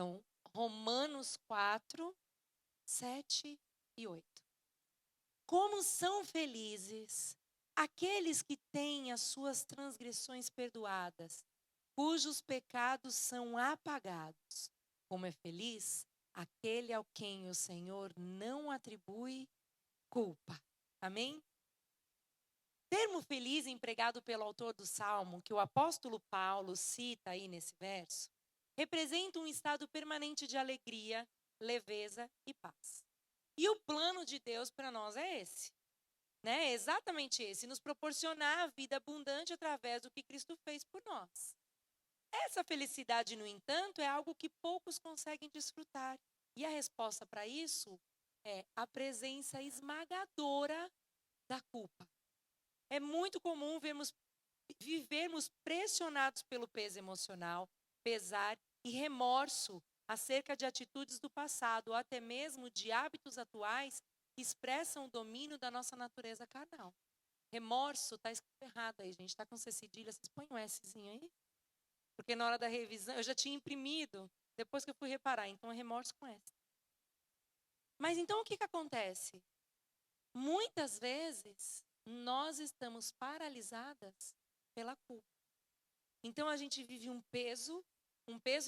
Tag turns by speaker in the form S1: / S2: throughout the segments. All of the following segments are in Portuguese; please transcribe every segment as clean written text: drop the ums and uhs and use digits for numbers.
S1: Então, Romanos 4, 7 e 8. Como são felizes aqueles que têm as suas transgressões perdoadas, cujos pecados são apagados. Como é feliz aquele ao quem o Senhor não atribui culpa. Amém? Termo feliz empregado pelo autor do Salmo, que o apóstolo Paulo cita aí nesse verso, representa um estado permanente de alegria, leveza e paz. E o plano de Deus para nós é esse, né? É exatamente esse, nos proporcionar a vida abundante através do que Cristo fez por nós. Essa felicidade, no entanto, é algo que poucos conseguem desfrutar. E a resposta para isso é a presença esmagadora da culpa. É muito comum vivermos pressionados pelo peso emocional, pesar e remorso acerca de atitudes do passado, ou até mesmo de hábitos atuais que expressam o domínio da nossa natureza carnal. Remorso, está escrito errado aí, gente. Está com C cedilha, vocês põem um Szinho aí? Porque na hora da revisão, eu já tinha imprimido, depois que eu fui reparar, então é remorso com S. Mas então o que acontece? Muitas vezes, nós estamos paralisadas pela culpa. Então a gente vive um peso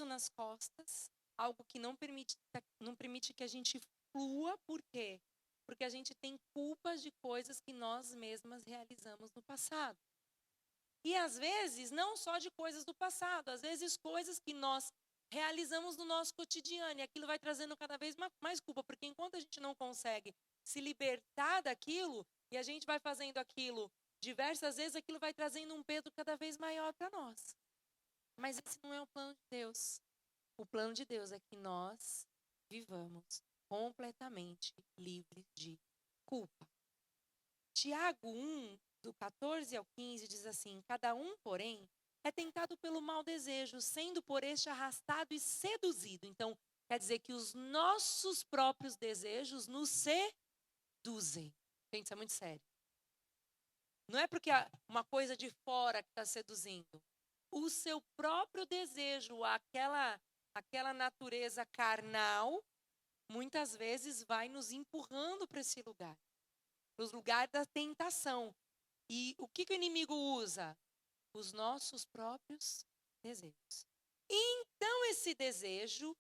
S1: nas costas, algo que não permite que a gente flua. Por quê? Porque a gente tem culpas de coisas que nós mesmas realizamos no passado. E às vezes, não só de coisas do passado, às vezes coisas que nós realizamos no nosso cotidiano. E aquilo vai trazendo cada vez mais culpa, porque enquanto a gente não consegue se libertar daquilo, e a gente vai fazendo aquilo diversas vezes, aquilo vai trazendo um peso cada vez maior para nós. Mas esse não é o plano de Deus. O plano de Deus é que nós vivamos completamente livres de culpa. Tiago 1, do 14 ao 15, diz assim: cada um, porém, é tentado pelo mau desejo, sendo por este arrastado e seduzido. Então, quer dizer que os nossos próprios desejos nos seduzem. Gente, isso é muito sério. Não é porque uma coisa de fora que está seduzindo. O seu próprio desejo, aquela natureza carnal, muitas vezes vai nos empurrando para esse lugar. Para os lugares da tentação. E o que o inimigo usa? Os nossos próprios desejos. Então, esse desejo,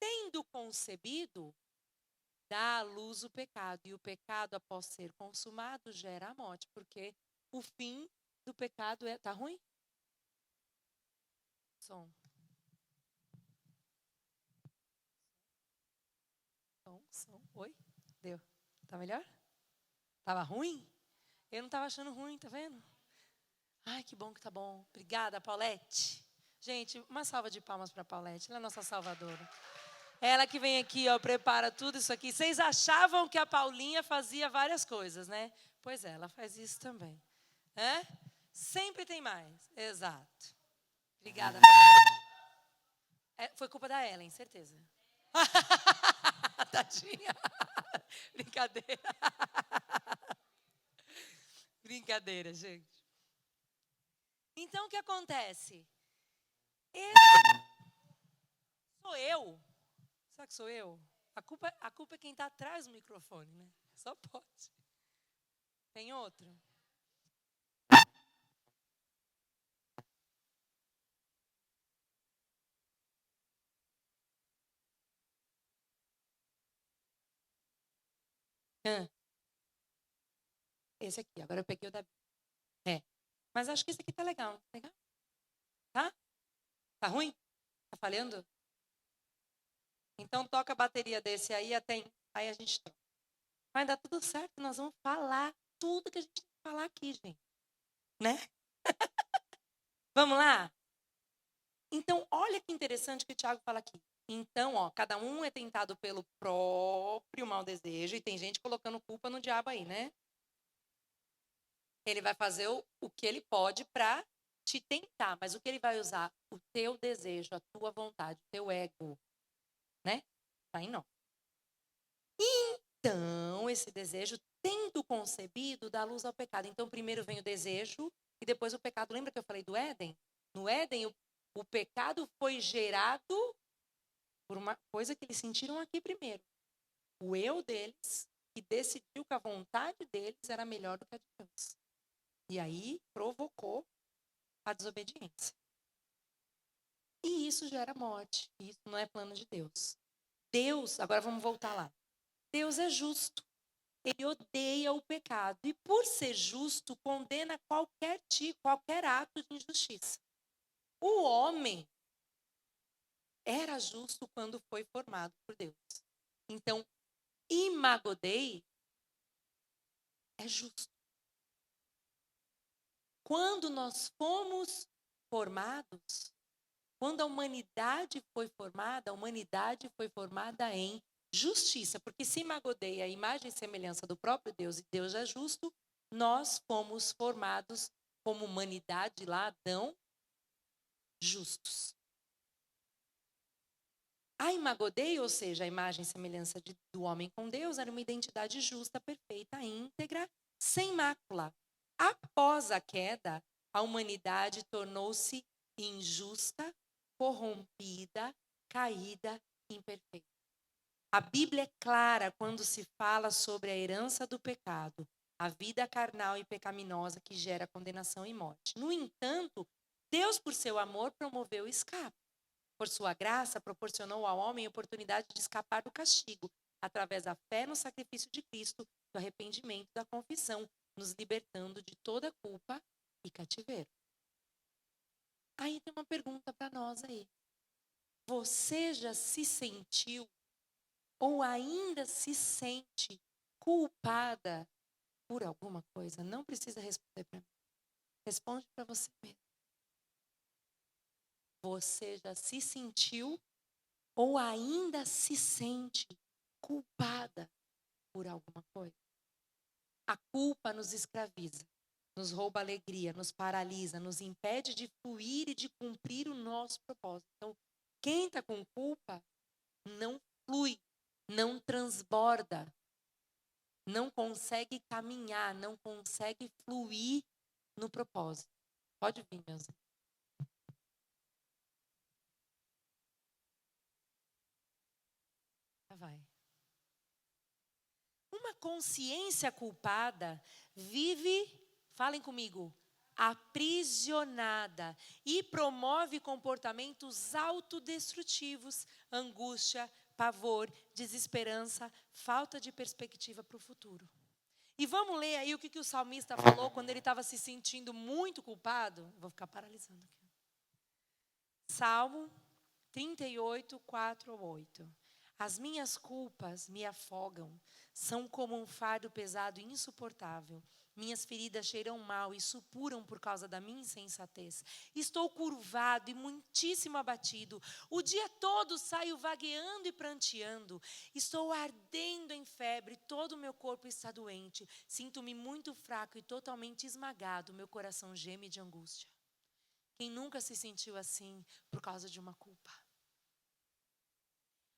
S1: tendo concebido, dá à luz o pecado. E o pecado, após ser consumado, gera a morte. Porque o fim do pecado é... Tá ruim? Som. Som. Oi? Deu. Tá melhor? Tava ruim? Eu não tava achando ruim, tá vendo? Ai, que bom que tá bom. Obrigada, Paulette. Gente, uma salva de palmas para a Paulette. Ela é a nossa salvadora. Ela que vem aqui, ó, prepara tudo isso aqui. Vocês achavam que a Paulinha fazia várias coisas, né? Pois é, ela faz isso também. É? Sempre tem mais. Exato. Obrigada. Foi culpa da Ellen, certeza. Tadinha. Brincadeira. Brincadeira, gente. Então, o que acontece? Sou eu. Será que sou eu? A culpa é quem está atrás do microfone, né? Só pode. Tem outro? Esse aqui. Agora eu peguei o da... Mas acho que esse aqui tá legal. Legal? Tá? Tá ruim? Tá falhando? Então toca a bateria desse aí até... Aí a gente troca. Vai dar tudo certo. Nós vamos falar tudo que a gente tem que falar aqui, gente. Né? Vamos lá? Então, olha que interessante que o Tiago fala aqui. Então, ó, cada um é tentado pelo próprio mau desejo. E tem gente colocando culpa no diabo aí, né? Ele vai fazer o que ele pode para te tentar. Mas o que ele vai usar? O teu desejo, a tua vontade, o teu ego. Né? Aí não. Então, esse desejo, tendo concebido, dá luz ao pecado. Então, primeiro vem o desejo e depois o pecado. Lembra que eu falei do Éden? No Éden, o pecado foi gerado por uma coisa que eles sentiram aqui primeiro. O eu deles, que decidiu que a vontade deles era melhor do que a de Deus. E aí provocou a desobediência. E isso gera morte. Isso não é plano de Deus. Deus, agora vamos voltar lá. Deus é justo. Ele odeia o pecado. E por ser justo, condena qualquer ato de injustiça. O homem era justo quando foi formado por Deus. Então, Imago Dei é justo. Quando nós fomos formados, quando a humanidade foi formada em justiça. Porque se Imago Dei é a imagem e semelhança do próprio Deus e Deus é justo, nós fomos formados como humanidade lá, Adão, justos. A Imago Dei, ou seja, a imagem e semelhança do homem com Deus, era uma identidade justa, perfeita, íntegra, sem mácula. Após a queda, a humanidade tornou-se injusta, corrompida, caída, imperfeita. A Bíblia é clara quando se fala sobre a herança do pecado, a vida carnal e pecaminosa que gera condenação e morte. No entanto, Deus, por seu amor, promoveu o escape. Por sua graça, proporcionou ao homem a oportunidade de escapar do castigo, através da fé no sacrifício de Cristo, do arrependimento e da confissão, nos libertando de toda culpa e cativeiro. Aí tem uma pergunta para nós aí. Você já se sentiu ou ainda se sente culpada por alguma coisa? Não precisa responder para mim. Responde para você mesmo. Você já se sentiu ou ainda se sente culpada por alguma coisa? A culpa nos escraviza, nos rouba a alegria, nos paralisa, nos impede de fluir e de cumprir o nosso propósito. Então, quem está com culpa não flui, não transborda, não consegue caminhar, não consegue fluir no propósito. Pode vir, meus irmãos. Vai. Uma consciência culpada vive, falem comigo, aprisionada e promove comportamentos autodestrutivos, angústia, pavor, desesperança, falta de perspectiva para o futuro. E vamos ler aí o que o salmista falou quando ele estava se sentindo muito culpado. Vou ficar paralisando aqui. Salmo 38, 4 a 8. As minhas culpas me afogam, são como um fardo pesado e insuportável. Minhas feridas cheiram mal e supuram por causa da minha insensatez. Estou curvado e muitíssimo abatido. O dia todo saio vagueando e pranteando. Estou ardendo em febre, todo o meu corpo está doente. Sinto-me muito fraco e totalmente esmagado. Meu coração geme de angústia. Quem nunca se sentiu assim por causa de uma culpa?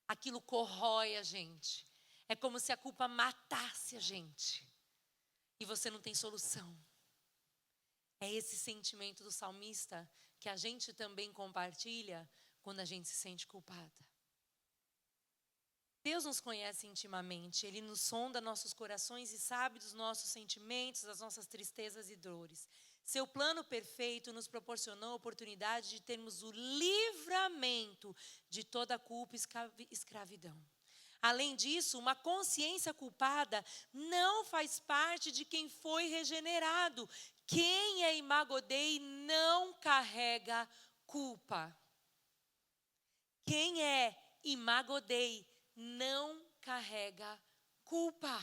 S1: Aquilo corrói a gente. É como se a culpa matasse a gente. E você não tem solução. É esse sentimento do salmista que a gente também compartilha quando a gente se sente culpada. Deus nos conhece intimamente. Ele nos sonda nossos corações e sabe dos nossos sentimentos, das nossas tristezas e dores. Seu plano perfeito nos proporcionou a oportunidade de termos o livramento de toda culpa e escravidão. Além disso, uma consciência culpada não faz parte de quem foi regenerado. Quem é Imago Dei não carrega culpa. Quem é Imago Dei não carrega culpa.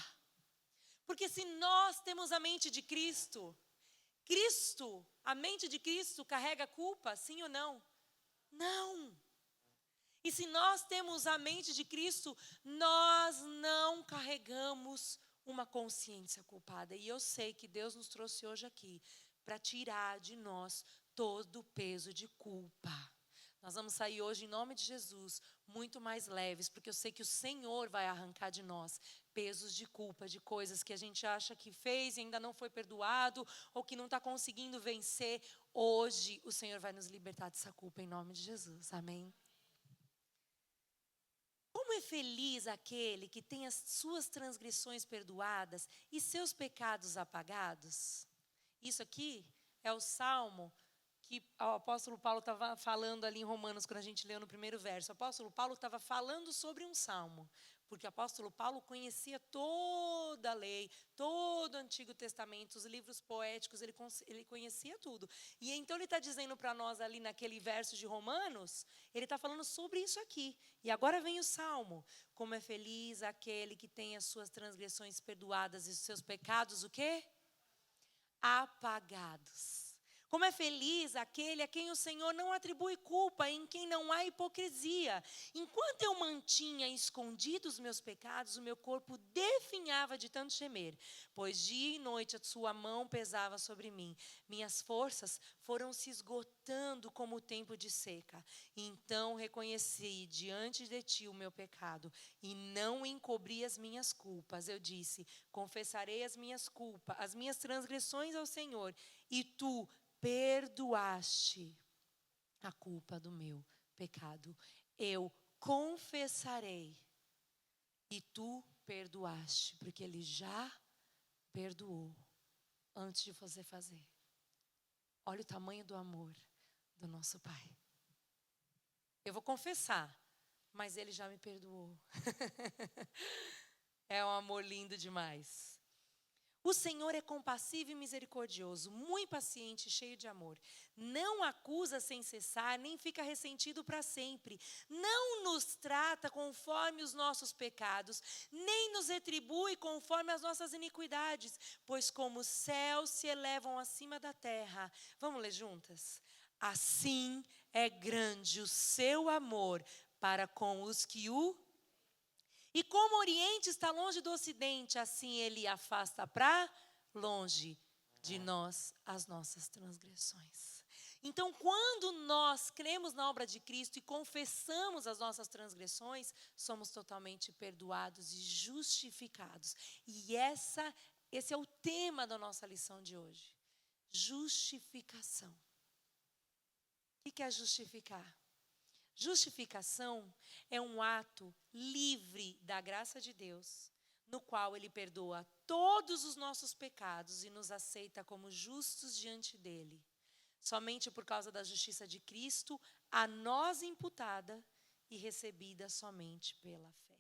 S1: Porque se nós temos a mente de Cristo, a mente de Cristo carrega culpa, sim ou não? Não. E se nós temos a mente de Cristo, nós não carregamos uma consciência culpada. E eu sei que Deus nos trouxe hoje aqui para tirar de nós todo o peso de culpa. Nós vamos sair hoje, em nome de Jesus, muito mais leves, porque eu sei que o Senhor vai arrancar de nós pesos de culpa, de coisas que a gente acha que fez e ainda não foi perdoado, ou que não está conseguindo vencer. Hoje, o Senhor vai nos libertar dessa culpa, em nome de Jesus. Amém? Como é feliz aquele que tem as suas transgressões perdoadas e seus pecados apagados? Isso aqui é o salmo que o apóstolo Paulo estava falando ali em Romanos, quando a gente leu no primeiro verso. O apóstolo Paulo estava falando sobre um salmo, porque o apóstolo Paulo conhecia toda a lei, todo o Antigo Testamento, os livros poéticos, ele conhecia tudo. E então ele está dizendo para nós ali naquele verso de Romanos, ele está falando sobre isso aqui. E agora vem o salmo. Como é feliz aquele que tem as suas transgressões perdoadas e os seus pecados, o quê? Apagados. Como é feliz aquele a quem o Senhor não atribui culpa, em quem não há hipocrisia. Enquanto eu mantinha escondidos os meus pecados, o meu corpo definhava de tanto gemer, pois dia e noite a sua mão pesava sobre mim. Minhas forças foram se esgotando como o tempo de seca. Então reconheci diante de ti o meu pecado e não encobri as minhas culpas. Eu disse: confessarei as minhas culpas, as minhas transgressões ao Senhor, e tu perdoaste a culpa do meu pecado. Eu confessarei e tu perdoaste, porque Ele já perdoou antes de você fazer. Olha o tamanho do amor do nosso Pai. Eu vou confessar, mas Ele já me perdoou. É um amor lindo demais. O Senhor é compassivo e misericordioso, muito paciente e cheio de amor. Não acusa sem cessar, nem fica ressentido para sempre. Não nos trata conforme os nossos pecados, nem nos retribui conforme as nossas iniquidades. Pois como os céus se elevam acima da terra. Vamos ler juntas? Assim é grande o seu amor para com os que o... E como o Oriente está longe do Ocidente, assim Ele afasta para longe de nós as nossas transgressões. Então, quando nós cremos na obra de Cristo e confessamos as nossas transgressões, somos totalmente perdoados e justificados. E esse é o tema da nossa lição de hoje. Justificação. O que é justificar? Justificação é um ato livre da graça de Deus, no qual Ele perdoa todos os nossos pecados e nos aceita como justos diante dEle. Somente por causa da justiça de Cristo, a nós imputada e recebida somente pela fé.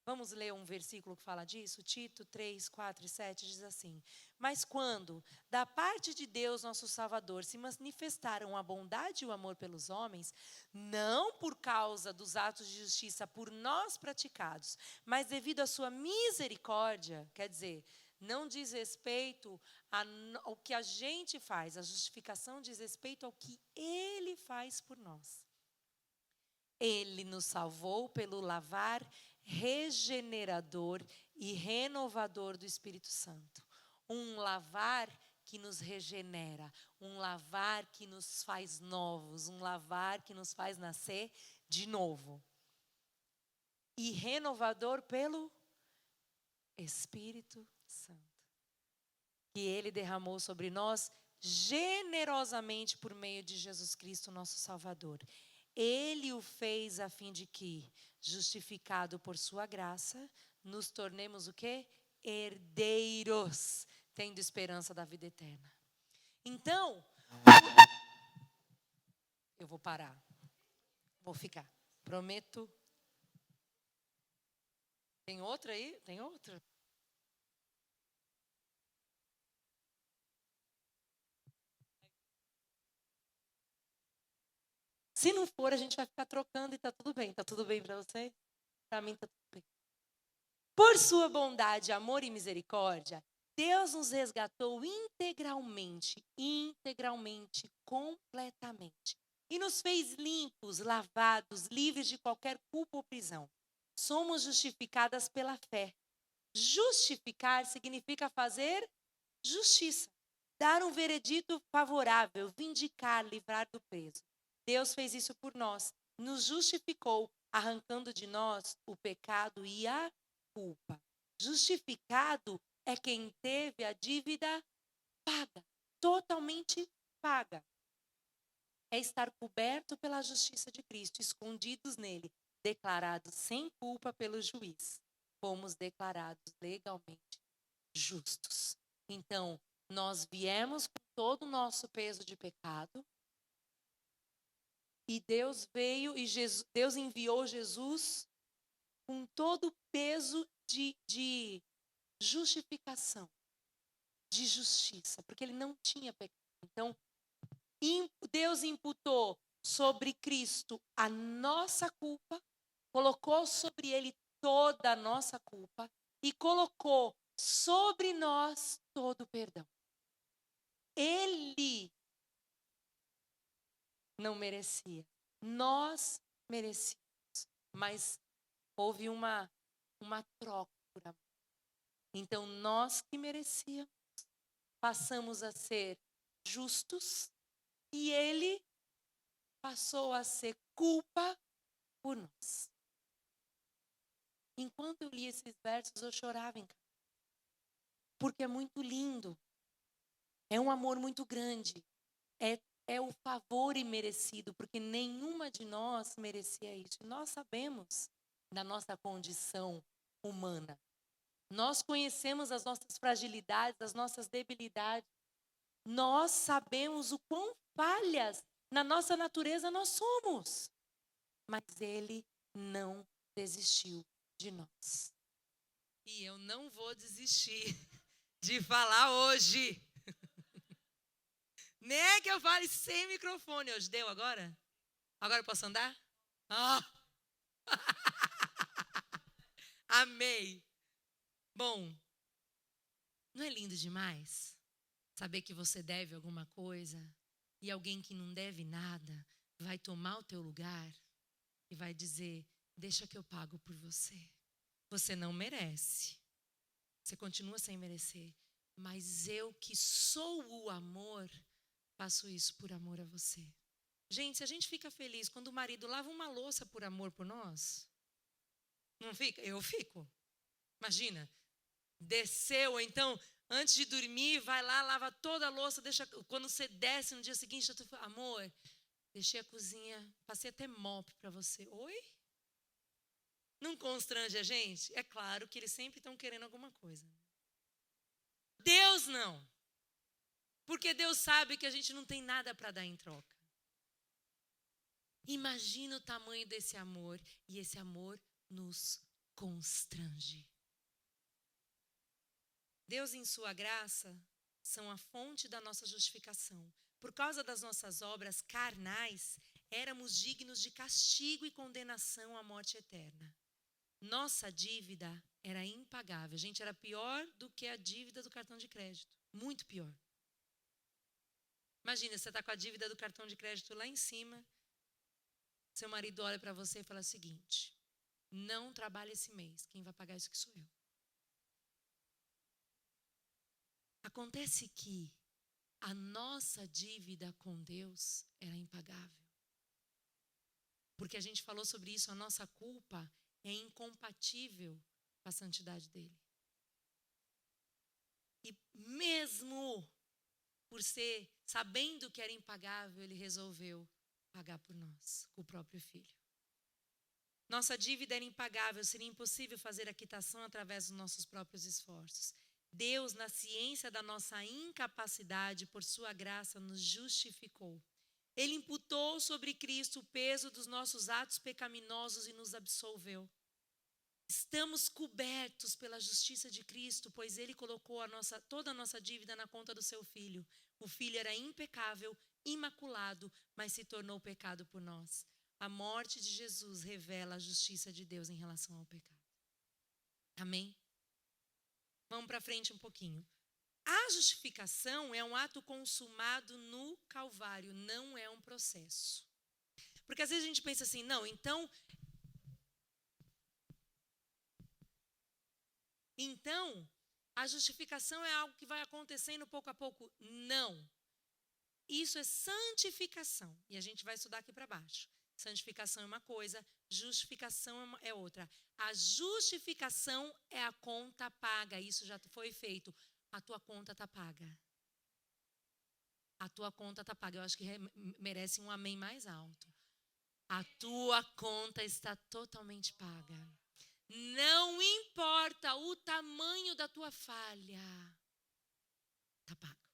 S1: Vamos ler um versículo que fala disso? Tito 3, 4 e 7 diz assim: mas quando, da parte de Deus nosso Salvador, se manifestaram a bondade e o amor pelos homens, não por causa dos atos de justiça por nós praticados, mas devido à sua misericórdia, quer dizer, não diz respeito ao que a gente faz, a justificação diz respeito ao que Ele faz por nós. Ele nos salvou pelo lavar regenerador e renovador do Espírito Santo. Um lavar que nos regenera, um lavar que nos faz novos, um lavar que nos faz nascer de novo. E renovador pelo Espírito Santo, que Ele derramou sobre nós generosamente por meio de Jesus Cristo, nosso Salvador. Ele o fez a fim de que, justificado por sua graça, nos tornemos o quê? Herdeiros, tendo esperança da vida eterna. Então, eu vou parar. Vou ficar. Prometo. Tem outra aí? Tem outra? Se não for, a gente vai ficar trocando e tá tudo bem. Tá tudo bem para você? Para mim tá tudo bem. Por sua bondade, amor e misericórdia, Deus nos resgatou integralmente, completamente. E nos fez limpos, lavados, livres de qualquer culpa ou prisão. Somos justificadas pela fé. Justificar significa fazer justiça. Dar um veredito favorável, vindicar, livrar do preso. Deus fez isso por nós. Nos justificou, arrancando de nós o pecado e a culpa. Justificado é quem teve a dívida paga, totalmente paga. É estar coberto pela justiça de Cristo, escondidos nele, declarados sem culpa pelo juiz, fomos declarados legalmente justos. Então, nós viemos com todo o nosso peso de pecado, e Deus veio e Deus enviou Jesus com todo o peso de justificação, de justiça, porque ele não tinha pecado. Então, Deus imputou sobre Cristo a nossa culpa, colocou sobre ele toda a nossa culpa e colocou sobre nós todo o perdão. Ele não merecia, nós merecíamos, mas houve uma troca por amor. Então, nós que merecíamos, passamos a ser justos e ele passou a ser culpa por nós. Enquanto eu li esses versos, eu chorava em casa. Porque é muito lindo. É um amor muito grande. É o favor imerecido, porque nenhuma de nós merecia isso. Nós sabemos da nossa condição humana. Nós conhecemos as nossas fragilidades, as nossas debilidades. Nós sabemos o quão falhas na nossa natureza nós somos. Mas ele não desistiu de nós. E eu não vou desistir de falar hoje. Nem é que eu fale sem microfone hoje. Deu agora? Agora eu posso andar? Amei. Bom, não é lindo demais saber que você deve alguma coisa e alguém que não deve nada vai tomar o teu lugar e vai dizer: deixa que eu pago por você. Você não merece. Você continua sem merecer. Mas eu que sou o amor, faço isso por amor a você. Gente, se a gente fica feliz quando o marido lava uma louça por amor por nós, não fica? Eu fico. Imagina, desceu, ou então, antes de dormir, vai lá, lava toda a louça, deixa, quando você desce no dia seguinte, eu falo: amor, deixei a cozinha, passei até mop para você. Oi? Não constrange a gente? É claro que eles sempre estão querendo alguma coisa. Deus não. Porque Deus sabe que a gente não tem nada para dar em troca. Imagina o tamanho desse amor, e esse amor nos constrange. Deus, em sua graça, são a fonte da nossa justificação. Por causa das nossas obras carnais, éramos dignos de castigo e condenação à morte eterna. Nossa dívida era impagável. Gente, era pior do que a dívida do cartão de crédito. Muito pior. Imagina, você está com a dívida do cartão de crédito lá em cima. Seu marido olha para você e fala o seguinte: não trabalha esse mês. Quem vai pagar isso que sou eu. Acontece que a nossa dívida com Deus era impagável. Porque a gente falou sobre isso, a nossa culpa é incompatível com a santidade dele. E mesmo por ser, sabendo que era impagável, ele resolveu pagar por nós, com o próprio filho. Nossa dívida era impagável, seria impossível fazer a quitação através dos nossos próprios esforços. Deus, na ciência da nossa incapacidade, por sua graça, nos justificou. Ele imputou sobre Cristo o peso dos nossos atos pecaminosos e nos absolveu. Estamos cobertos pela justiça de Cristo, pois ele colocou toda a nossa dívida na conta do seu filho. O filho era impecável, imaculado, mas se tornou pecado por nós. A morte de Jesus revela a justiça de Deus em relação ao pecado. Amém? Vamos para frente um pouquinho. A justificação é um ato consumado no Calvário, não é um processo. Porque às vezes a gente pensa assim, não, então, a justificação é algo que vai acontecendo pouco a pouco. Não. Isso é santificação. E a gente vai estudar aqui para baixo. Santificação é uma coisa, justificação é outra. A justificação é a conta paga. Isso já foi feito. A tua conta está paga. A tua conta está paga. Eu acho que merece um amém mais alto. A tua conta está totalmente paga. Não importa o tamanho da tua falha. Está pago.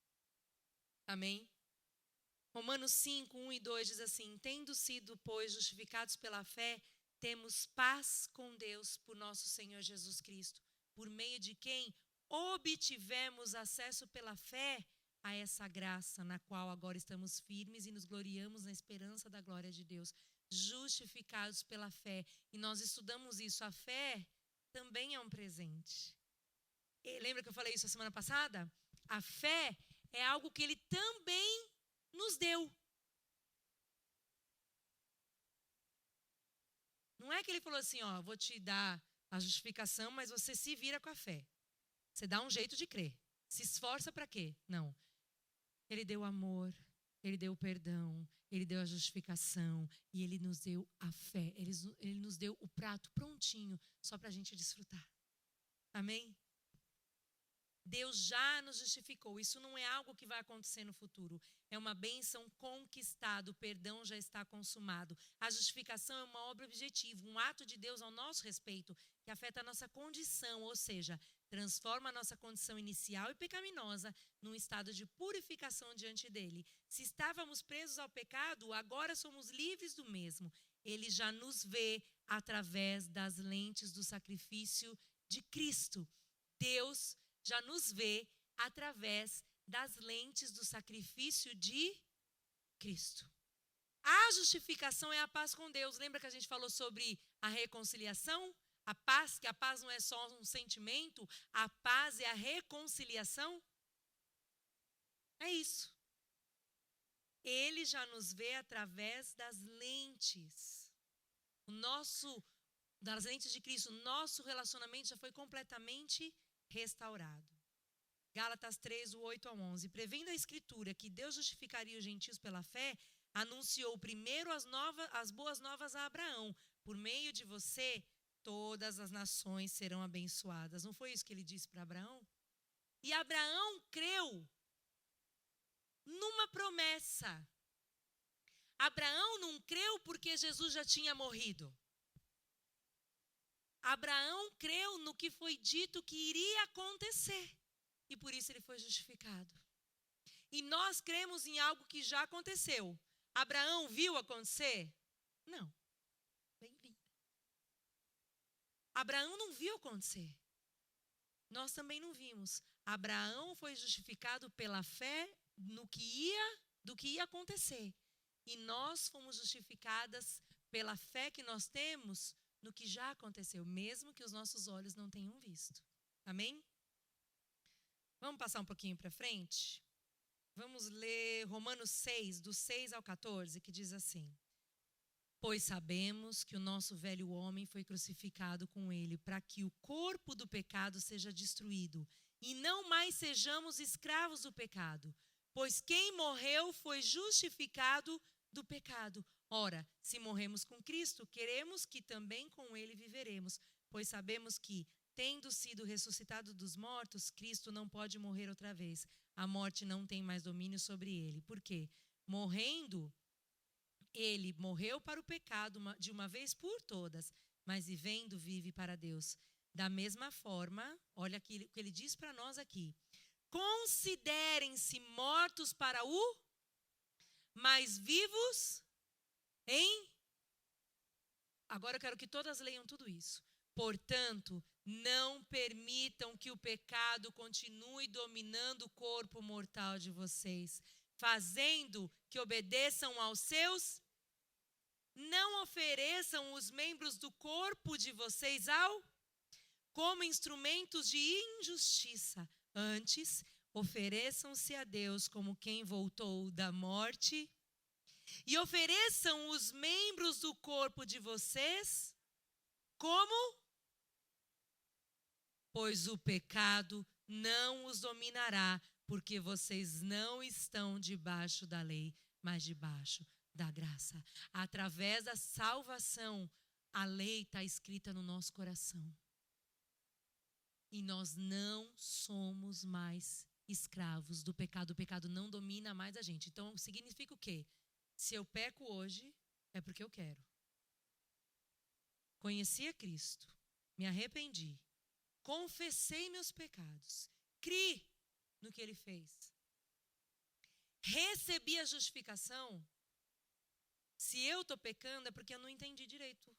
S1: Amém? Romanos 5, 1 e 2 diz assim: tendo sido, pois, justificados pela fé, temos paz com Deus por nosso Senhor Jesus Cristo, por meio de quem obtivemos acesso pela fé a essa graça, na qual agora estamos firmes e nos gloriamos na esperança da glória de Deus. Justificados pela fé. E nós estudamos isso. A fé também é um presente. E lembra que eu falei isso a semana passada? A fé é algo que Ele também nos deu. Não é que Ele falou assim, ó, vou te dar a justificação, mas você se vira com a fé. Você dá um jeito de crer. Se esforça para quê? Não. Ele deu amor, Ele deu o perdão, Ele deu a justificação e Ele nos deu a fé. Ele nos deu o prato prontinho só para a gente desfrutar. Amém? Deus já nos justificou. Isso não é algo que vai acontecer no futuro. É uma bênção conquistada. O perdão já está consumado. A justificação é uma obra objetiva, um ato de Deus ao nosso respeito, que afeta a nossa condição, ou seja, transforma a nossa condição inicial e pecaminosa num estado de purificação diante dele. Se estávamos presos ao pecado, agora somos livres do mesmo. Ele já nos vê através das lentes do sacrifício de Cristo. Deus já nos vê através das lentes do sacrifício de Cristo. A justificação é a paz com Deus. Lembra que a gente falou sobre a reconciliação? A paz, que a paz não é só um sentimento, a paz é a reconciliação. É isso. Ele já nos vê através das lentes. Das lentes de Cristo, nosso relacionamento já foi completamente restaurado. Gálatas 3, do 8 ao 11. Prevendo a Escritura que Deus justificaria os gentios pela fé, anunciou primeiro as boas novas a Abraão. Por meio de você, todas as nações serão abençoadas. Não foi isso que ele disse para Abraão? E Abraão creu numa promessa. Abraão não creu porque Jesus já tinha morrido. Abraão creu no que foi dito que iria acontecer. E por isso ele foi justificado. E nós cremos em algo que já aconteceu. Abraão viu acontecer? Não. Bem-vindo. Abraão não viu acontecer. Nós também não vimos. Abraão foi justificado pela fé do que ia acontecer. E nós fomos justificadas pela fé que nós temos no que já aconteceu, mesmo que os nossos olhos não tenham visto. Amém? Vamos passar um pouquinho para frente? Vamos ler Romanos 6, do 6 ao 14, que diz assim: pois sabemos que o nosso velho homem foi crucificado com ele, para que o corpo do pecado seja destruído, e não mais sejamos escravos do pecado. Pois quem morreu foi justificado do pecado. Ora, se morremos com Cristo, queremos que também com ele viveremos, pois sabemos que, tendo sido ressuscitado dos mortos, Cristo não pode morrer outra vez. A morte não tem mais domínio sobre ele. Por quê? Morrendo, ele morreu para o pecado de uma vez por todas, mas vivendo, vive para Deus. Da mesma forma, olha aqui, o que ele diz para nós aqui. Considerem-se mortos para o, mas vivos em... Agora eu quero que todas leiam tudo isso. Portanto, não permitam que o pecado continue dominando o corpo mortal de vocês, fazendo que obedeçam aos seus... Não ofereçam os membros do corpo de vocês como instrumentos de injustiça. Antes, ofereçam-se a Deus como quem voltou da morte e ofereçam os membros do corpo de vocês como... Pois o pecado não os dominará, porque vocês não estão debaixo da lei, mas debaixo da graça. Através da salvação, a lei está escrita no nosso coração. E nós não somos mais escravos do pecado. O pecado não domina mais a gente. Então, significa o quê? Se eu peco hoje, é porque eu quero. conheci a Cristo, me arrependi, confessei meus pecados, criei no que Ele fez, recebi a justificação. Se eu estou pecando é porque eu não entendi direito.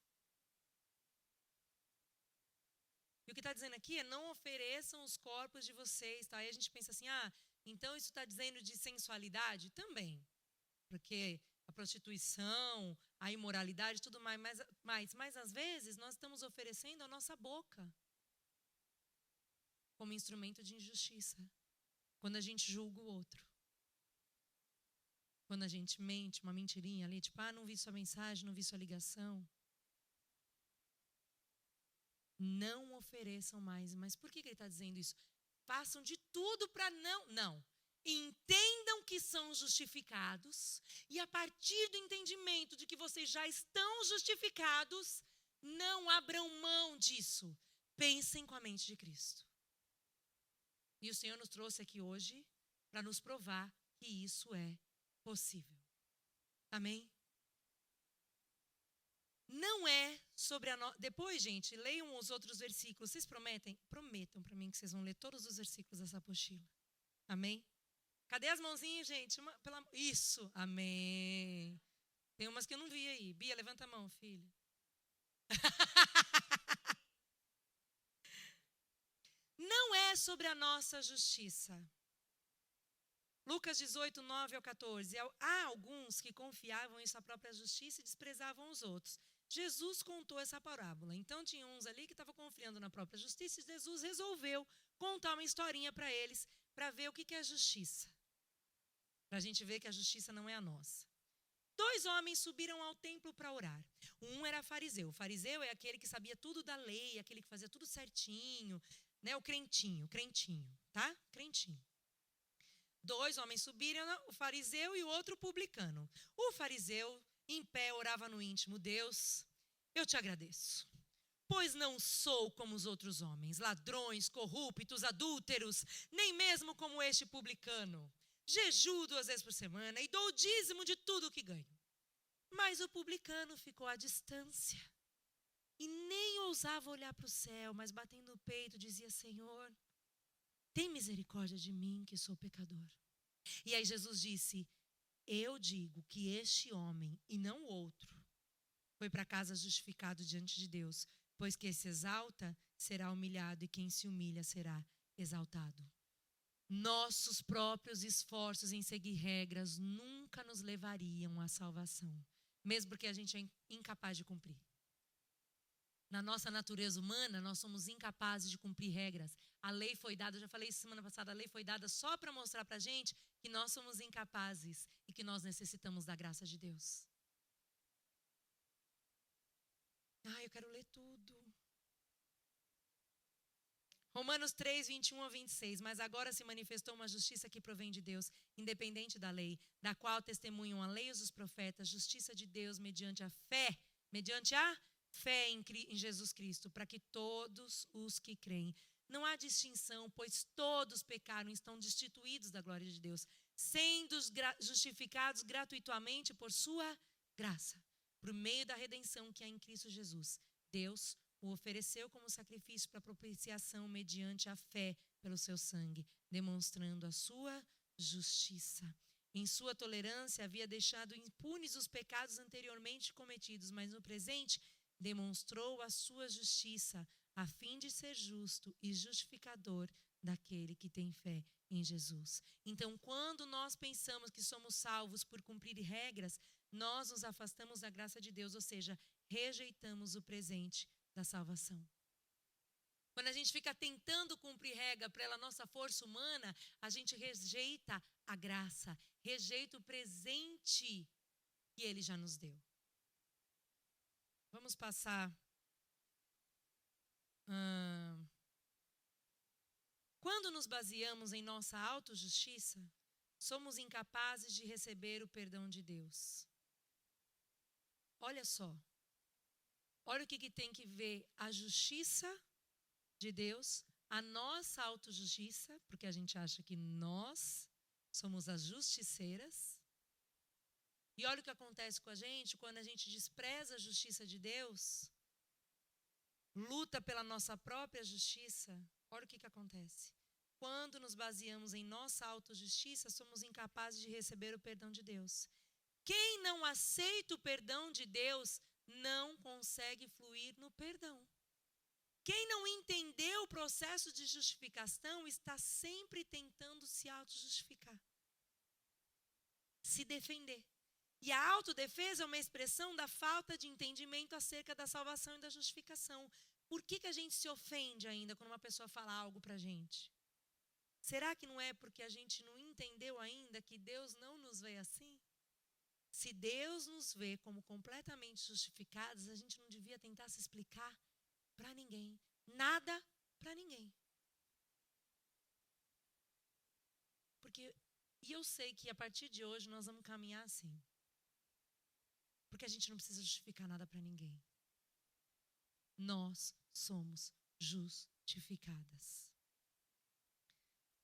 S1: E o que está dizendo aqui é: não ofereçam os corpos de vocês. Tá? Aí a gente pensa assim, então isso está dizendo de sensualidade? Também. Porque a prostituição, a imoralidade, tudo mais. Mas às vezes nós estamos oferecendo a nossa boca como instrumento de injustiça. Quando a gente julga o outro. Quando a gente mente, uma mentirinha ali, tipo, não vi sua mensagem, não vi sua ligação. Não ofereçam mais. Mas por que ele está dizendo isso? Façam de tudo para não. Entendam que são justificados. E a partir do entendimento de que vocês já estão justificados, não abram mão disso. Pensem com a mente de Cristo. E o Senhor nos trouxe aqui hoje para nos provar que isso é possível. Amém? Não é sobre a nossa... Depois, gente, leiam os outros versículos. Vocês prometem? Prometam para mim que vocês vão ler todos os versículos dessa apostila. Amém? Cadê as mãozinhas, gente? Isso, amém. Tem umas que eu não vi aí. Bia, levanta a mão, filha. Não é sobre a nossa justiça. Lucas 18, 9 ao 14. Há alguns que confiavam em sua própria justiça e desprezavam os outros. Jesus contou essa parábola. Então, tinha uns ali que estavam confiando na própria justiça e Jesus resolveu contar uma historinha para eles, para ver o que é justiça. Para a gente ver que a justiça não é a nossa. 2 homens subiram ao templo para orar. Um era fariseu. O fariseu é aquele que sabia tudo da lei, aquele que fazia tudo certinho, né? O crentinho, tá? Crentinho. 2 homens subiram, o fariseu e o outro publicano. O fariseu, em pé, orava no íntimo: Deus, eu te agradeço, pois não sou como os outros homens, ladrões, corruptos, adúlteros, nem mesmo como este publicano. Jejuo 2 vezes por semana e dou o dízimo de tudo que ganho. Mas o publicano ficou à distância e nem ousava olhar para o céu, mas batendo o peito dizia: Senhor, tem misericórdia de mim, que sou pecador. E aí Jesus disse: eu digo que este homem, e não o outro, foi para casa justificado diante de Deus, pois que se exalta será humilhado e quem se humilha será exaltado. Nossos próprios esforços em seguir regras nunca nos levariam à salvação, mesmo porque a gente é incapaz de cumprir. Na nossa natureza humana, nós somos incapazes de cumprir regras. A lei foi dada, eu já falei isso semana passada, a lei foi dada só para mostrar para a gente que nós somos incapazes e que nós necessitamos da graça de Deus. Eu quero ler tudo. Romanos 3, 21 a 26. Mas agora se manifestou uma justiça que provém de Deus, independente da lei, da qual testemunham a lei e os profetas, justiça de Deus mediante a fé em Jesus Cristo, para que todos os que creem. Não há distinção, pois todos pecaram e estão destituídos da glória de Deus, sendo justificados gratuitamente por sua graça, por meio da redenção que há em Cristo Jesus. Deus o ofereceu como sacrifício para propiciação mediante a fé pelo seu sangue, demonstrando a sua justiça. Em sua tolerância havia deixado impunes os pecados anteriormente cometidos, mas no presente demonstrou a sua justiça, a fim de ser justo e justificador daquele que tem fé em Jesus. Então, quando nós pensamos que somos salvos por cumprir regras, nós nos afastamos da graça de Deus, ou seja, rejeitamos o presente da salvação. Quando a gente fica tentando cumprir regra pela nossa força humana, a gente rejeita a graça, rejeita o presente que Ele já nos deu. Vamos passar. Quando nos baseamos em nossa autojustiça, somos incapazes de receber o perdão de Deus. Olha só. Olha o que tem que ver a justiça de Deus, a nossa autojustiça, porque a gente acha que nós somos as justiceiras. E olha o que acontece com a gente quando a gente despreza a justiça de Deus. luta pela nossa própria justiça, olha o que acontece. Quando nos baseamos em nossa autojustiça, somos incapazes de receber o perdão de Deus. Quem não aceita o perdão de Deus não consegue fluir no perdão. Quem não entendeu o processo de justificação está sempre tentando se auto-justificar, se defender. E a autodefesa é uma expressão da falta de entendimento acerca da salvação e da justificação. Por que a gente se ofende ainda quando uma pessoa fala algo pra gente? Será que não é porque a gente não entendeu ainda que Deus não nos vê assim? Se Deus nos vê como completamente justificados, a gente não devia tentar se explicar para ninguém. Nada para ninguém. E eu sei que a partir de hoje nós vamos caminhar assim. Porque a gente não precisa justificar nada para ninguém. Nós somos justificadas.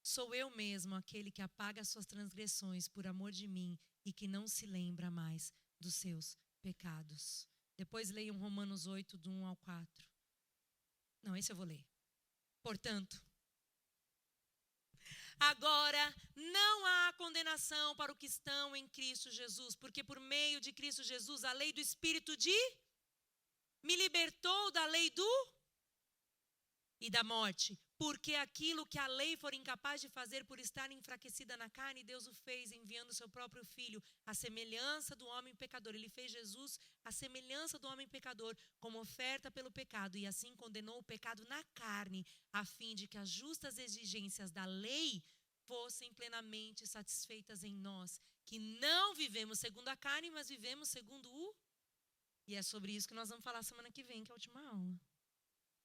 S1: Sou eu mesmo aquele que apaga as suas transgressões por amor de mim e que não se lembra mais dos seus pecados. Depois leiam Romanos 8, do 1 ao 4. Não, esse eu vou ler. Portanto, agora não há condenação para os que estão em Cristo Jesus, porque por meio de Cristo Jesus, a lei do Espírito me libertou da lei e da morte. Porque aquilo que a lei for incapaz de fazer por estar enfraquecida na carne, Deus o fez enviando o seu próprio Filho, à semelhança do homem pecador. Ele fez Jesus à semelhança do homem pecador, como oferta pelo pecado, e assim condenou o pecado na carne, a fim de que as justas exigências da lei fossem plenamente satisfeitas em nós, que não vivemos segundo a carne, mas vivemos segundo o... E é sobre isso que nós vamos falar semana que vem, que é a última aula.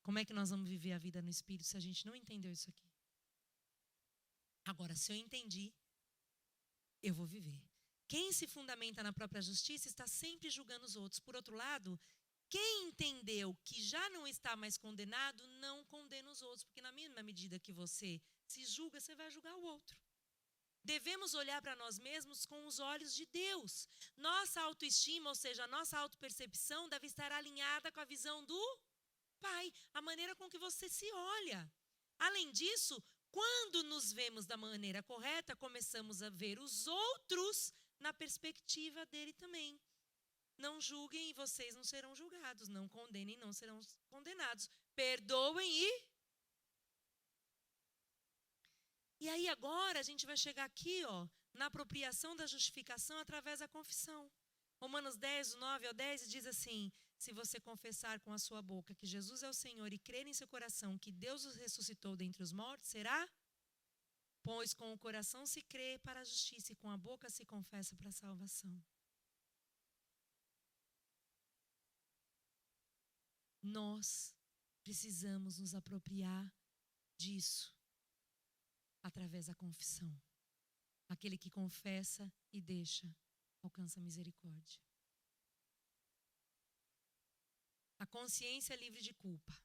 S1: Como é que nós vamos viver a vida no Espírito se a gente não entendeu isso aqui? Agora, se eu entendi, eu vou viver. Quem se fundamenta na própria justiça está sempre julgando os outros. Por outro lado, quem entendeu que já não está mais condenado, não condena os outros. Porque na mesma medida que você se julga, você vai julgar o outro. Devemos olhar para nós mesmos com os olhos de Deus. Nossa autoestima, ou seja, a nossa autopercepção, deve estar alinhada com a visão do Pai, a maneira com que você se olha. Além disso, quando nos vemos da maneira correta, começamos a ver os outros na perspectiva dele também. Não julguem e vocês não serão julgados. Não condenem e não serão condenados. Perdoem E aí agora a gente vai chegar aqui, na apropriação da justificação através da confissão. Romanos 10, 9 ao 10 diz assim: se você confessar com a sua boca que Jesus é o Senhor e crer em seu coração que Deus o ressuscitou dentre os mortos, será? Pois com o coração se crê para a justiça e com a boca se confessa para a salvação. Nós precisamos nos apropriar disso através da confissão. Aquele que confessa e deixa, alcança a misericórdia. A consciência livre de culpa.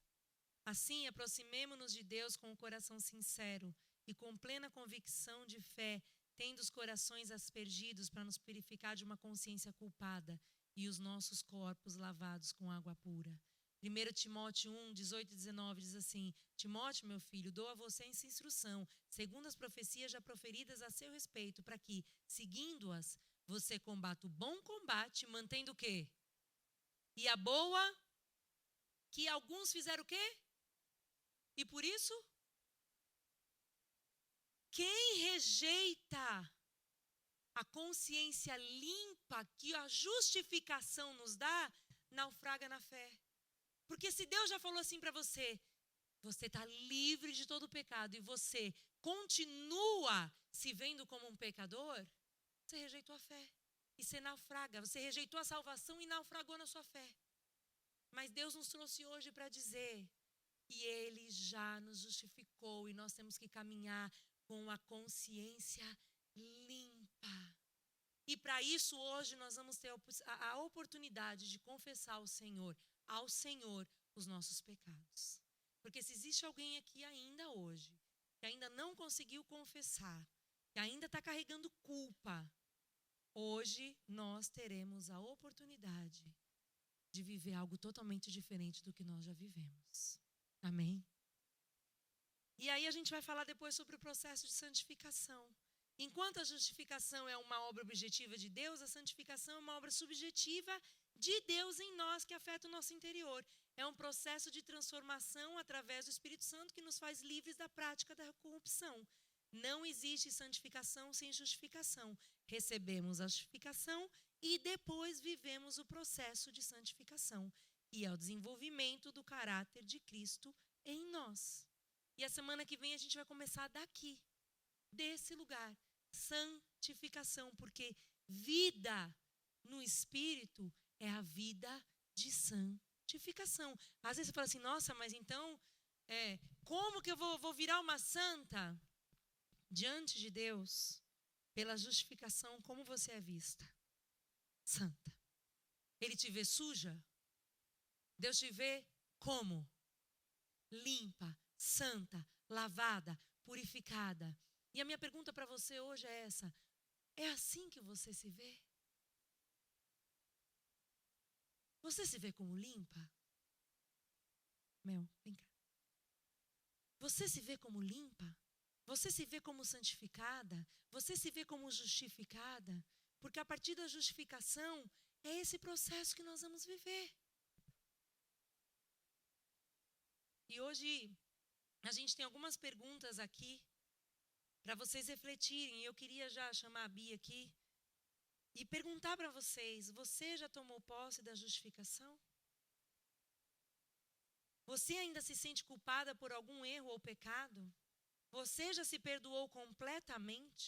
S1: Assim, aproximemo-nos de Deus com o coração sincero e com plena convicção de fé, tendo os corações aspergidos para nos purificar de uma consciência culpada e os nossos corpos lavados com água pura. 1 Timóteo 1, 18 e 19 diz assim: Timóteo, meu filho, dou a você essa instrução, segundo as profecias já proferidas a seu respeito, para que, seguindo-as, você combata o bom combate, mantendo o quê? E a boa... Que alguns fizeram o quê? E por isso, quem rejeita a consciência limpa que a justificação nos dá, naufraga na fé. Porque se Deus já falou assim para você, você está livre de todo pecado e você continua se vendo como um pecador, você rejeitou a fé e você naufraga. Você rejeitou a salvação e naufragou na sua fé. Mas Deus nos trouxe hoje para dizer que Ele já nos justificou e nós temos que caminhar com a consciência limpa. E para isso hoje nós vamos ter a oportunidade de confessar ao Senhor os nossos pecados. Porque se existe alguém aqui ainda hoje que ainda não conseguiu confessar, que ainda está carregando culpa, hoje nós teremos a oportunidade de viver algo totalmente diferente do que nós já vivemos. Amém? E aí a gente vai falar depois sobre o processo de santificação. Enquanto a justificação é uma obra objetiva de Deus, a santificação é uma obra subjetiva de Deus em nós, que afeta o nosso interior. É um processo de transformação através do Espírito Santo que nos faz livres da prática da corrupção. Não existe santificação sem justificação. Recebemos a justificação e depois vivemos o processo de santificação, que é o desenvolvimento do caráter de Cristo em nós. E a semana que vem a gente vai começar daqui, desse lugar, santificação, porque vida no Espírito é a vida de santificação. Às vezes você fala assim, nossa, mas então, como que eu vou virar uma santa? Diante de Deus, pela justificação, como você é vista? Santa. Ele te vê suja? Deus te vê como? Limpa, santa, lavada, purificada. E a minha pergunta para você hoje é essa: é assim que você se vê? Você se vê como limpa? Mel, vem cá. Você se vê como limpa? Você se vê como santificada? Você se vê como justificada? Porque a partir da justificação, é esse processo que nós vamos viver. E hoje, a gente tem algumas perguntas aqui para vocês refletirem. Eu queria já chamar a Bia aqui e perguntar para vocês: você já tomou posse da justificação? Você ainda se sente culpada por algum erro ou pecado? Você já se perdoou completamente?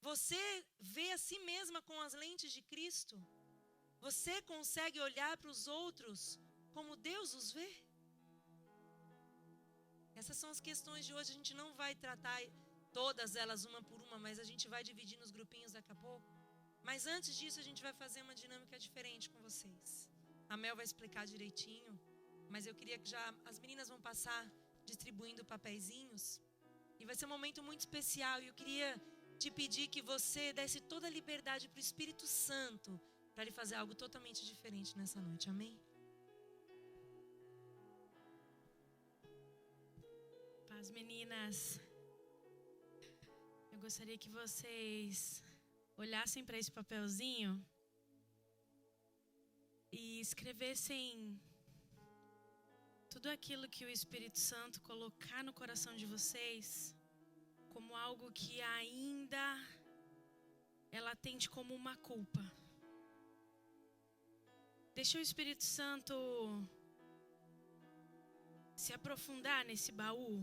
S1: Você vê a si mesma com as lentes de Cristo? Você consegue olhar para os outros como Deus os vê? Essas são as questões de hoje. A gente não vai tratar todas elas uma por uma, mas a gente vai dividir nos grupinhos daqui a pouco. Mas antes disso, a gente vai fazer uma dinâmica diferente com vocês. A Mel vai explicar direitinho, mas eu queria que já as meninas vão passar distribuindo papeizinhos. E vai ser um momento muito especial. E eu queria te pedir que você desse toda a liberdade para o Espírito Santo, para ele fazer algo totalmente diferente nessa noite. Amém?
S2: Paz, meninas. Eu gostaria que vocês olhassem para esse papelzinho e escrevessem tudo aquilo que o Espírito Santo colocar no coração de vocês como algo que ainda é latente como uma culpa. Deixa o Espírito Santo se aprofundar nesse baú.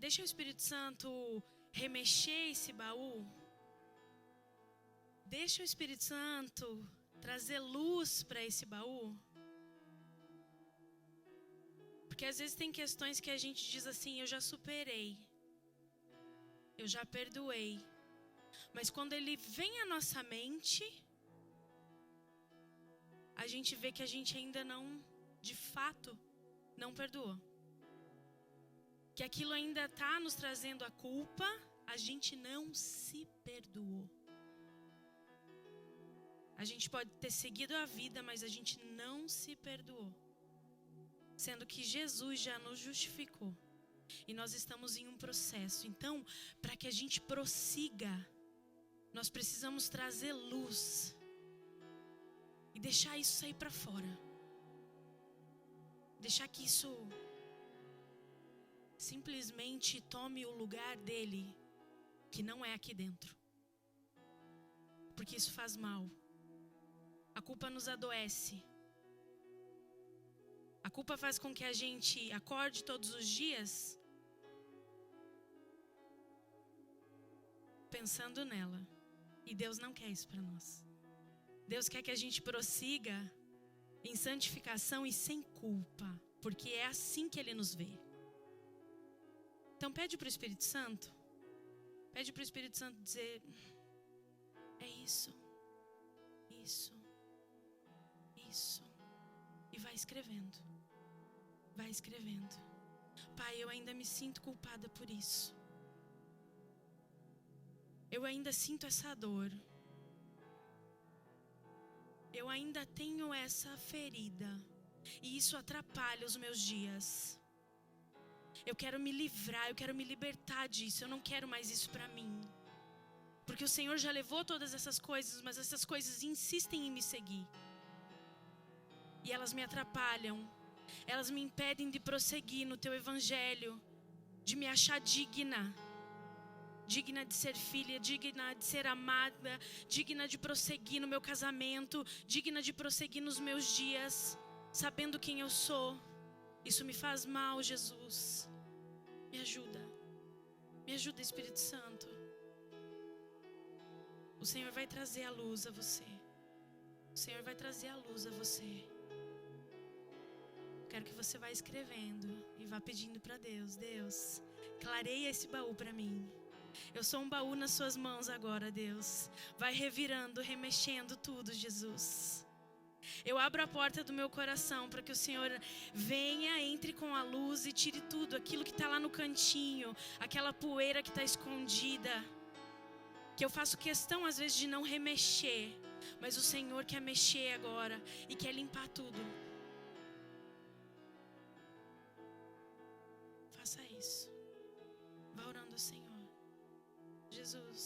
S2: Deixa o Espírito Santo remexer esse baú. Deixa o Espírito Santo trazer luz para esse baú. Porque às vezes tem questões que a gente diz assim, eu já superei. Eu já perdoei. Mas quando ele vem à nossa mente, a gente vê que a gente ainda não, de fato, não perdoou. Que aquilo ainda está nos trazendo a culpa, a gente não se perdoou. A gente pode ter seguido a vida, mas a gente não se perdoou. Sendo que Jesus já nos justificou. E nós estamos em um processo. Então, para que a gente prossiga, nós precisamos trazer luz. E deixar isso sair para fora. Deixar que isso simplesmente tome o lugar dele, que não é aqui dentro. Porque isso faz mal. A culpa nos adoece. A culpa faz com que a gente acorde todos os dias pensando nela. E Deus não quer isso para nós. Deus quer que a gente prossiga em santificação e sem culpa, porque é assim que Ele nos vê. Então pede para o Espírito Santo. Pede para o Espírito Santo dizer: é isso, isso, isso. E vai escrevendo. Vai escrevendo. Pai, eu ainda me sinto culpada por isso. Eu ainda sinto essa dor. eu ainda tenho essa ferida e isso atrapalha os meus dias. Eu quero me livrar, eu quero me libertar disso, eu não quero mais isso para mim. Porque o Senhor já levou todas essas coisas, mas essas coisas insistem em me seguir. E elas me atrapalham, elas me impedem de prosseguir no teu evangelho, de me achar digna. Digna de ser filha, digna de ser amada, digna de prosseguir no meu casamento, digna de prosseguir nos meus dias, sabendo quem eu sou. Isso me faz mal, Jesus. Me ajuda, Espírito Santo. O Senhor vai trazer a luz a você. O Senhor vai trazer a luz a você. Quero que você vá escrevendo e vá pedindo para Deus. Deus, clareia esse baú para mim. Eu sou um baú nas suas mãos agora, Deus. Vai revirando, remexendo tudo, Jesus. Eu abro a porta do meu coração para que o Senhor venha, entre com a luz e tire tudo, aquilo que está lá no cantinho, aquela poeira que está escondida, que eu faço questão às vezes de não remexer, mas o Senhor quer mexer agora e quer limpar tudo. Faça isso. Vá orando ao Senhor. Jesus,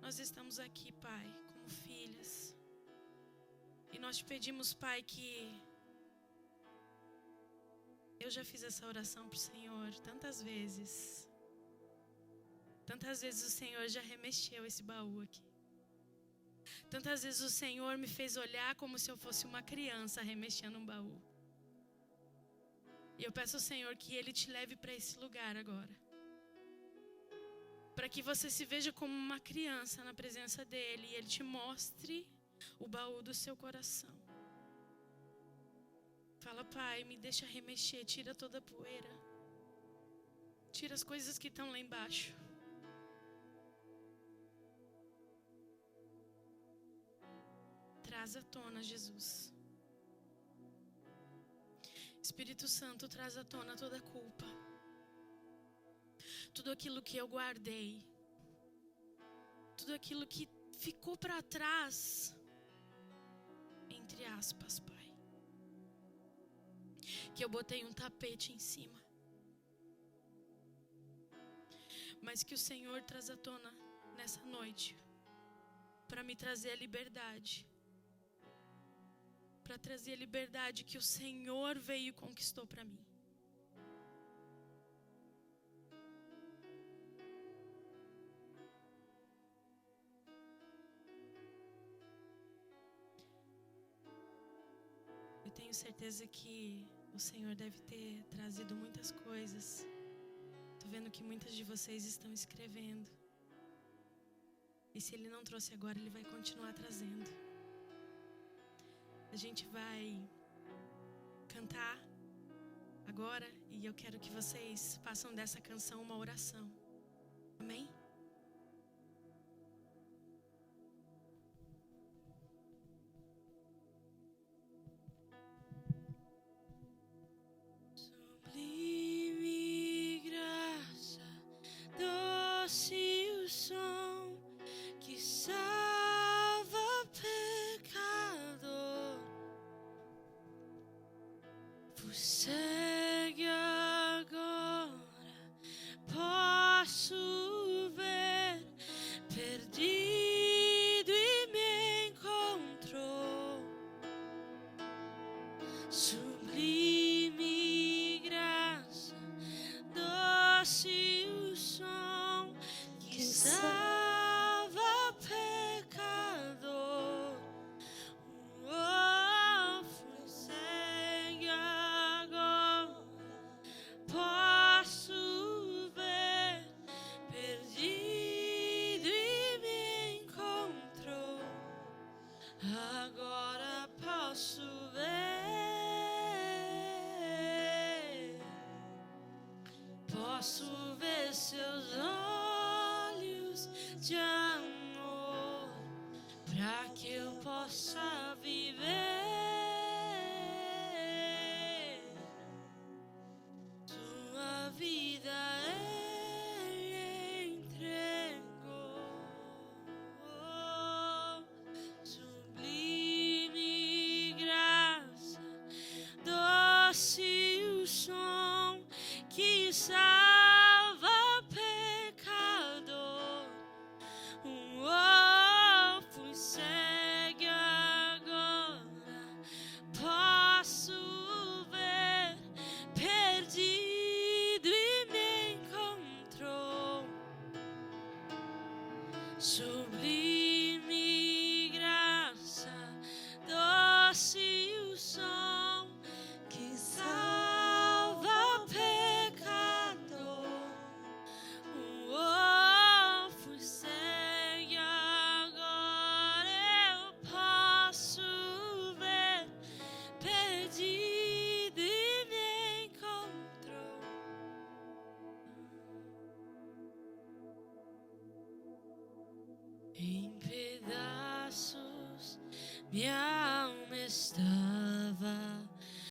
S2: nós estamos aqui, Pai, como filhas. E nós te pedimos, Pai, que eu já fiz essa oração para o Senhor tantas vezes. Tantas vezes o Senhor já remexeu esse baú aqui. Tantas vezes o Senhor me fez olhar como se eu fosse uma criança remexendo um baú. E eu peço ao Senhor que Ele te leve para esse lugar agora. Para que você se veja como uma criança na presença dEle e Ele te mostre o baú do seu coração. Fala, Pai, me deixa remexer, tira toda a poeira. Tira as coisas que estão lá embaixo. Traz à tona, Jesus. Espírito Santo, traz à tona toda a culpa. Tudo aquilo que eu guardei. Tudo aquilo que ficou para trás. Entre aspas, Pai. Que eu botei um tapete em cima. Mas que o Senhor traz à tona nessa noite. Para me trazer a liberdade. Para trazer a liberdade que o Senhor veio e conquistou para mim. Eu tenho certeza que o Senhor deve ter trazido muitas coisas. Estou vendo que muitas de vocês estão escrevendo. E se Ele não trouxe agora, Ele vai continuar trazendo. A gente vai cantar agora e eu quero que vocês façam dessa canção uma oração. Amém?
S3: Sublime graça, doce o som que salva pecador. Vos segue agora, posso ver, perdido e me encontrou. Sublime graça, doce o som que salva pecador. Oh, segue agora, posso ver, perdido e me encontrou. Agora posso ver, posso ver seus olhos de amor, para que eu possa viver. Tua vida Ele entregou. Sublime sublime graça, doce o som que salva pecador. Fui cego e agora eu posso ver, perdido e me encontrou. Em pedaços me